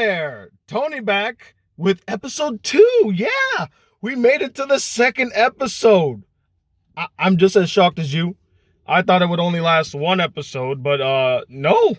there! Tony back with episode 2. Yeah, we made it to the second episode. I'm just as shocked as you. I thought it would only last one episode, but no.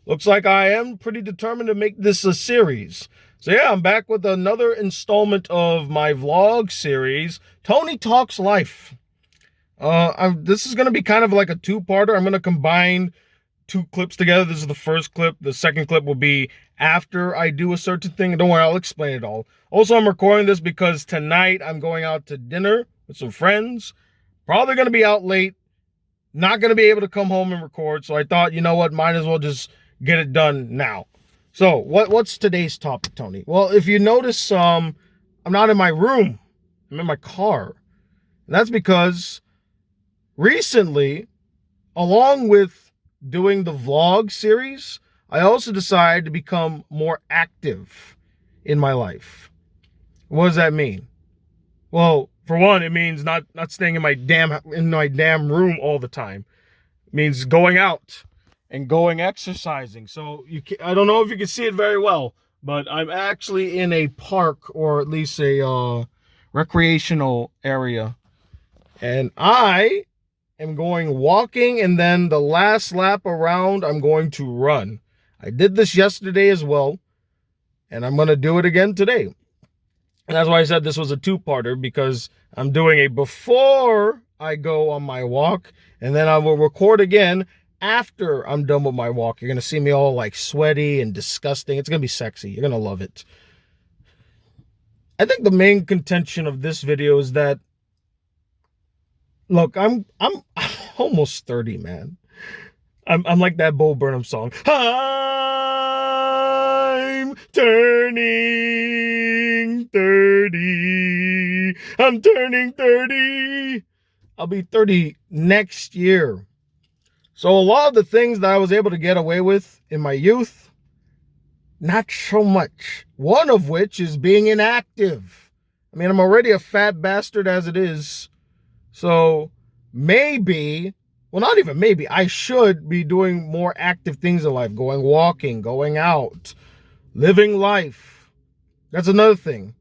Looks like I am pretty determined to make this a series. So yeah, I'm back with another installment of my vlog series, Tony Talks Life. This is going to be kind of like a two-parter. I'm going to combine two clips together. This is the first clip. The second clip will be after I do a certain thing. Don't worry, I'll explain it all. Also, I'm recording this because tonight I'm going out to dinner with some friends. Probably going to be out late. Not going to be able to come home and record. So I thought, you know what, might as well just get it done now. So what's today's topic, Tony? Well, if you notice, I'm not in my room. I'm in my car. And that's because recently, along with doing the vlog series, I also decided to become more active in my life. What does that mean? Well, for one, it means not staying in my damn room all the time. It means going out and going exercising. So I don't know if you can see it very well, but I'm actually in a park, or at least a recreational area, and I am going walking, and then the last lap around I'm going to run. I did this yesterday as well, and I'm going to do it again today. And that's why I said this was a two-parter, because I'm doing a before I go on my walk, and then I will record again after I'm done with my walk. You're going to see me all like sweaty and disgusting. It's going to be sexy. You're going to love it. I think the main contention of this video is that, look, I'm almost 30, man. I'm like that Bo Burnham song. I'm turning 30. I'm turning 30. I'll be 30 next year. So a lot of the things that I was able to get away with in my youth, not so much. One of which is being inactive. I mean, I'm already a fat bastard as it is. So maybe, well, not even maybe, I should be doing more active things in life. Going walking, going out, living life. That's another thing.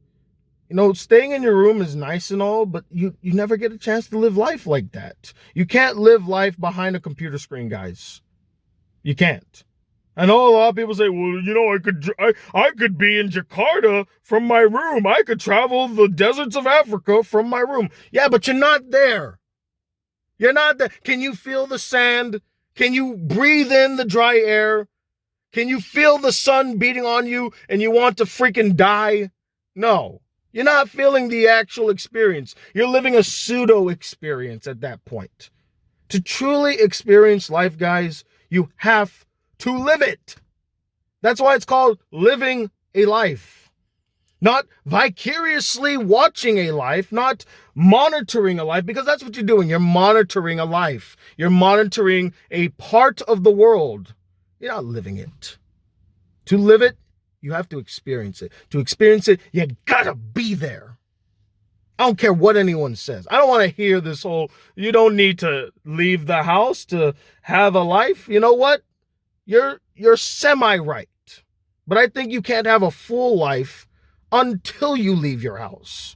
You know, staying in your room is nice and all, but you never get a chance to live life like that. You can't live life behind a computer screen, guys. You can't. I know a lot of people say, well, you know, I could be in Jakarta from my room. I could travel the deserts of Africa from my room. Yeah, but you're not there. You're not there. Can you feel the sand? Can you breathe in the dry air? Can you feel the sun beating on you and you want to freaking die? No. You're not feeling the actual experience. You're living a pseudo experience at that point. To truly experience life, guys, you have to live it. That's why it's called living a life. Not vicariously watching a life, not monitoring a life, because that's what you're doing. You're monitoring a life. You're monitoring a part of the world. You're not living it. To live it, you have to experience it. To experience it, you gotta be there. I don't care what anyone says. I don't want to hear this whole, you don't need to leave the house to have a life. You know what? You're semi-right. But I think you can't have a full life until you leave your house.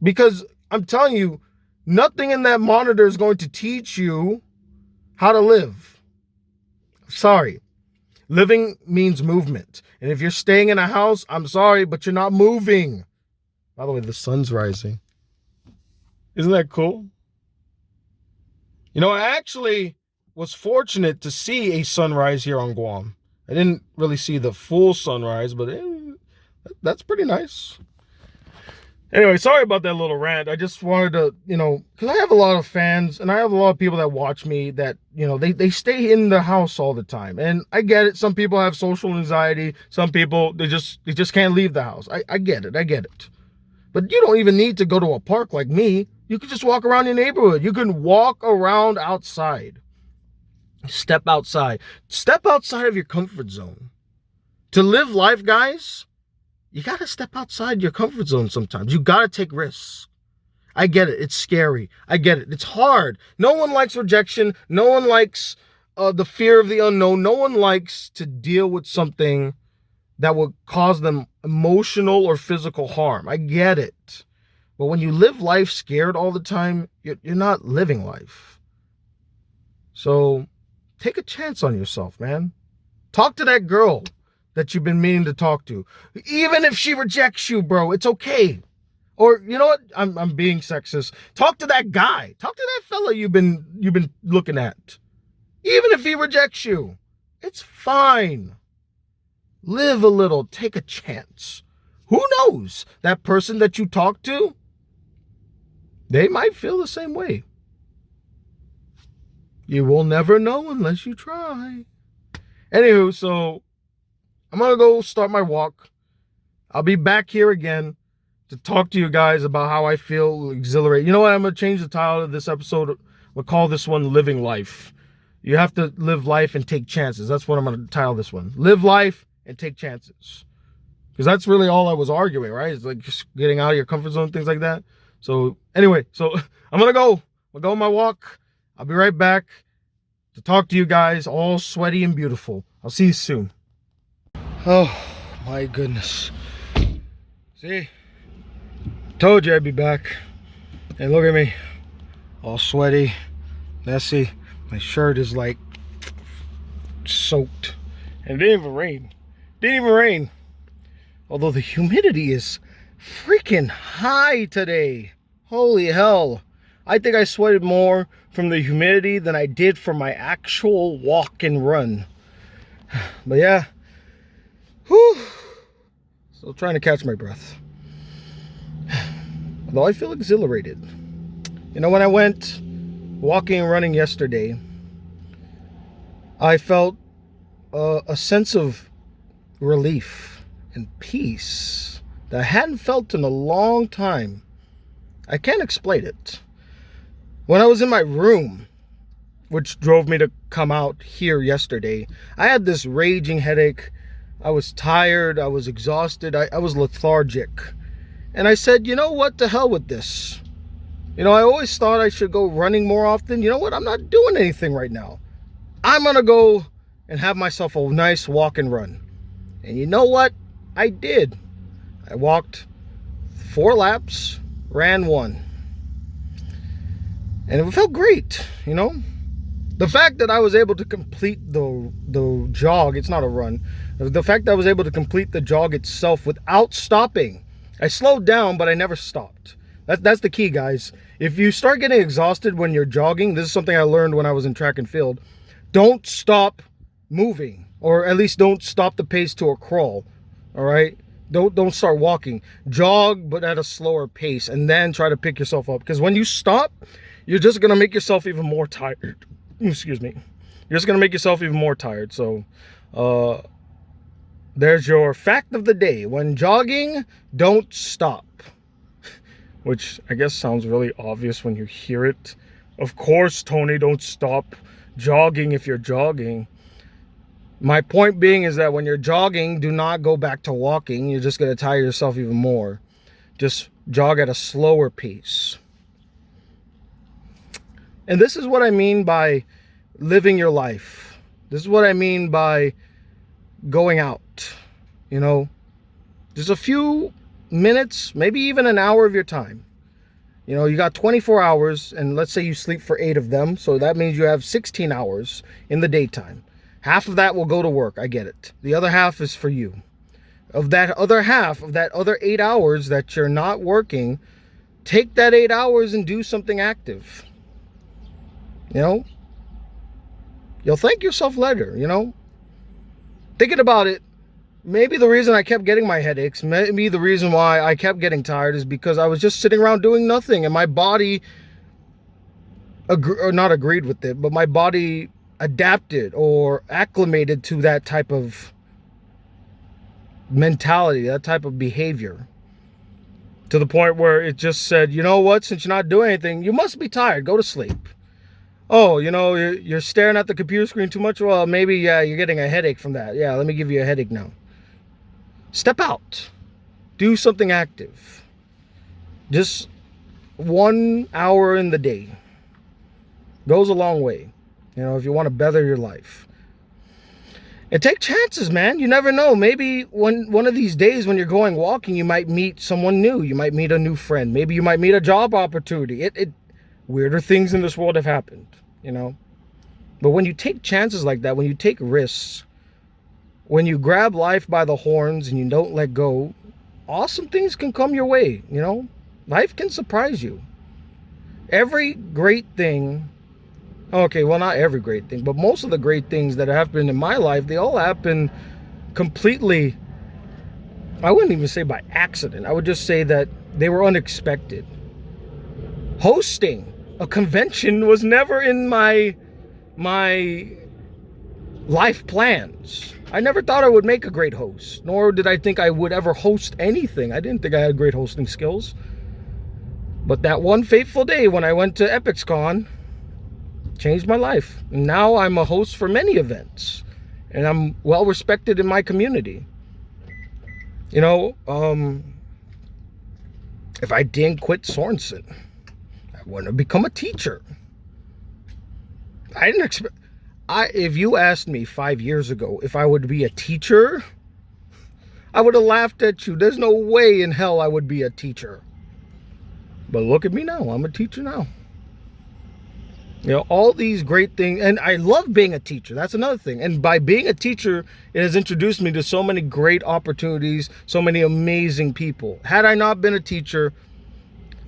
Because I'm telling you, nothing in that monitor is going to teach you how to live. Sorry. Living means movement. And if you're staying in a house, I'm sorry, but you're not moving. By the way, the sun's rising. Isn't that cool? You know, I actually was fortunate to see a sunrise here on Guam. I didn't really see the full sunrise, but that's pretty nice. Anyway, sorry about that little rant. I just wanted to, you know, because I have a lot of fans and I have a lot of people that watch me that, you know, they stay in the house all the time. And I get it. Some people have social anxiety. Some people, they just can't leave the house. I get it. I get it. But you don't even need to go to a park like me. You can just walk around your neighborhood. You can walk around outside. Step outside. Step outside of your comfort zone. To live life, guys, you got to step outside your comfort zone sometimes. You got to take risks. I get it. It's scary. I get it. It's hard. No one likes rejection. No one likes the fear of the unknown. No one likes to deal with something that would cause them emotional or physical harm. I get it. But when you live life scared all the time, you're not living life. So take a chance on yourself, man. Talk to that girl that you've been meaning to talk to. Even if she rejects you, bro, it's okay. Or you know what? I'm being sexist. Talk to that guy. Talk to that fella you've been looking at. Even if he rejects you, it's fine. Live a little. Take a chance. Who knows? That person that you talk to, they might feel the same way. You will never know unless you try. Anywho, so I'm going to go start my walk. I'll be back here again to talk to you guys about how I feel exhilarated. You know what? I'm going to change the title of this episode. We'll call this one Living Life. You have to live life and take chances. That's what I'm going to title this one. Live life and take chances. Because that's really all I was arguing, right? It's like just getting out of your comfort zone, things like that. So anyway, so I'm going to go. I'll go on my walk. I'll be right back to talk to you guys, all sweaty and beautiful. I'll see you soon. Oh, my goodness. See? Told you I'd be back. And look at me. All sweaty, messy. My shirt is like soaked. And it didn't even rain. Didn't even rain. Although the humidity is freaking high today. Holy hell. I think I sweated more from the humidity than I did from my actual walk and run. But yeah. Whew. Still trying to catch my breath. Although I feel exhilarated. You know, when I went walking and running yesterday, I felt a sense of relief and peace that I hadn't felt in a long time. I can't explain it. When I was in my room, which drove me to come out here yesterday, I had this raging headache. I was tired. I was exhausted. I was lethargic. And I said, you know what? To hell with this. You know, I always thought I should go running more often. You know what? I'm not doing anything right now. I'm going to go and have myself a nice walk and run. And you know what? I did. I walked 4 laps, ran 1. And it felt great, you know? The fact that I was able to complete the jog, it's not a run. The fact that I was able to complete the jog itself without stopping. I slowed down, but I never stopped. That's the key, guys. If you start getting exhausted when you're jogging, this is something I learned when I was in track and field. Don't stop moving, or at least don't stop the pace to a crawl. All right? Don't start walking. Jog, but at a slower pace, and then try to pick yourself up. Because when you stop, you're just gonna make yourself even more tired. Excuse me. You're just gonna make yourself even more tired. So, there's your fact of the day. When jogging, don't stop. Which I guess sounds really obvious when you hear it. Of course, Tony, don't stop jogging if you're jogging. My point being is that when you're jogging, do not go back to walking. You're just going to tire yourself even more. Just jog at a slower pace. And this is what I mean by living your life. This is what I mean by going out. You know, just a few minutes, maybe even an hour of your time. You know, you got 24 hours, and let's say you sleep for 8 of them. So that means you have 16 hours in the daytime. Half of that will go to work. I get it. The other half is for you. Of that other half, of that other 8 hours that you're not working, take that 8 hours and do something active. You know, you'll thank yourself later, you know. Thinking about it, maybe the reason I kept getting my headaches, maybe the reason why I kept getting tired is because I was just sitting around doing nothing, and my body not agreed with it, but my body adapted or acclimated to that type of mentality, that type of behavior, to the point where it just said, you know what, since you're not doing anything, you must be tired, go to sleep. Oh, you know, you're staring at the computer screen too much. Well, maybe, yeah, you're getting a headache from that. Yeah, let me give you a headache now. Step out. Do something active. Just 1 hour in the day goes a long way, you know, if you want to better your life. And take chances, man. You never know. Maybe one of these days when you're going walking, you might meet someone new. You might meet a new friend. Maybe you might meet a job opportunity. Weirder things in this world have happened, you know. But when you take chances like that, when you take risks, when you grab life by the horns and you don't let go, awesome things can come your way, you know. Life can surprise you. Every great thing, okay, well, not every great thing, but most of the great things that have happened in my life, they all happen completely, I wouldn't even say by accident. I would just say that they were unexpected. Hosting a convention was never in my life plans. I never thought I would make a great host, nor did I think I would ever host anything. I didn't think I had great hosting skills. But that one fateful day when I went to EpicsCon changed my life. Now I'm a host for many events, and I'm well respected in my community. You know, if I didn't quit Sorensen, I wouldn't have become a teacher. I didn't expect. If you asked me 5 years ago if I would be a teacher, I would have laughed at you. There's no way in hell I would be a teacher. But look at me now. I'm a teacher now. You know, all these great things. And I love being a teacher. That's another thing. And by being a teacher, it has introduced me to so many great opportunities, so many amazing people. Had I not been a teacher,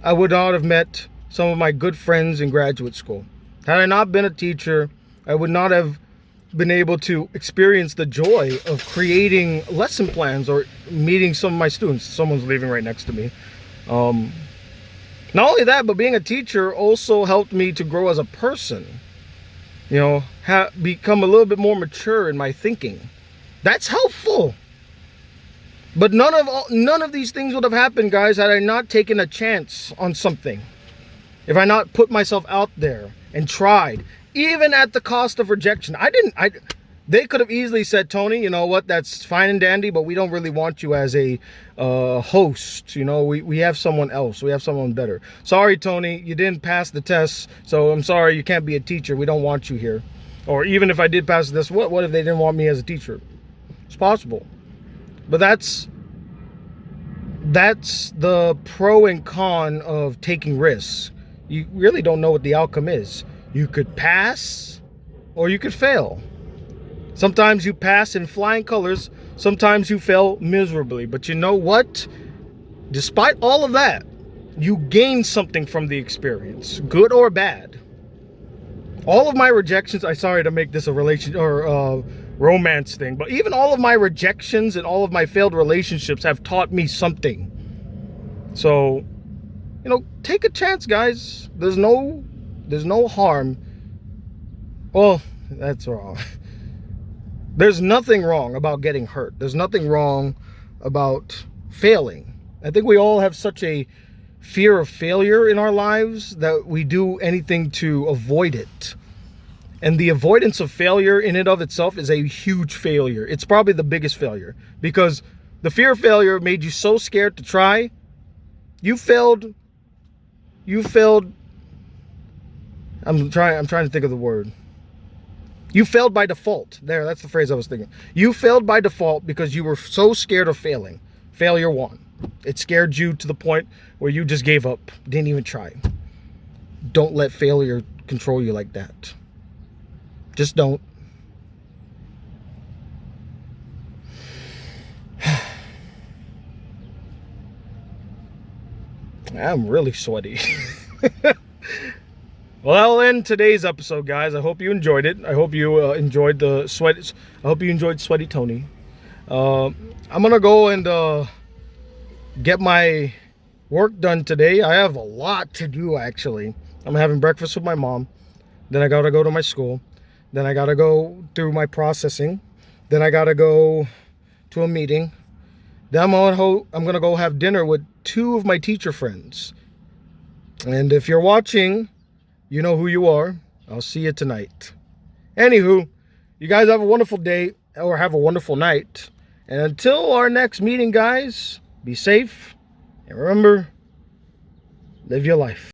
I would not have met some of my good friends in graduate school. Had I not been a teacher, I would not have been able to experience the joy of creating lesson plans or meeting some of my students. Someone's leaving right next to me. Not only that, but being a teacher also helped me to grow as a person. You know, become a little bit more mature in my thinking. That's helpful. But none of these things would have happened, guys, had I not taken a chance on something. If I not put myself out there and tried, even at the cost of rejection. They could have easily said, Tony, you know what, that's fine and dandy, but we don't really want you as a host. You know, we have someone else. We have someone better. Sorry, Tony, you didn't pass the test, so I'm sorry, you can't be a teacher. We don't want you here. Or even if I did pass this, what if they didn't want me as a teacher? It's possible. But that's the pro and con of taking risks. You really don't know what the outcome is. You could pass or you could fail. Sometimes you pass in flying colors. Sometimes you fail miserably. But you know what? Despite all of that, you gain something from the experience, good or bad. All of my rejections, I'm sorry to make this a relation or romance thing, but even all of my rejections and all of my failed relationships have taught me something. So, you know, take a chance, guys. There's no harm. Well, that's wrong. There's nothing wrong about getting hurt. There's nothing wrong about failing. I think we all have such a fear of failure in our lives that we do anything to avoid it. And the avoidance of failure in and of itself is a huge failure. It's probably the biggest failure, because the fear of failure made you so scared to try. You failed. I'm trying to think of the word. You failed by default. There, that's the phrase I was thinking. You failed by default because you were so scared of failing. Failure won. It scared you to the point where you just gave up, didn't even try. Don't let failure control you like that. Just don't. I'm really sweaty. Well, that'll end today's episode, guys. I hope you enjoyed it. I hope you enjoyed the sweat. I hope you enjoyed Sweaty Tony. I'm gonna go and get my work done today. I have a lot to do, actually. I'm having breakfast with my mom. Then I gotta go to my school. Then I gotta go through my processing. Then I gotta go to a meeting. Then I'm gonna go have dinner with 2 of my teacher friends. And if you're watching, you know who you are. I'll see you tonight. Anywho, you guys have a wonderful day or have a wonderful night. And until our next meeting, guys, be safe. And remember, live your life.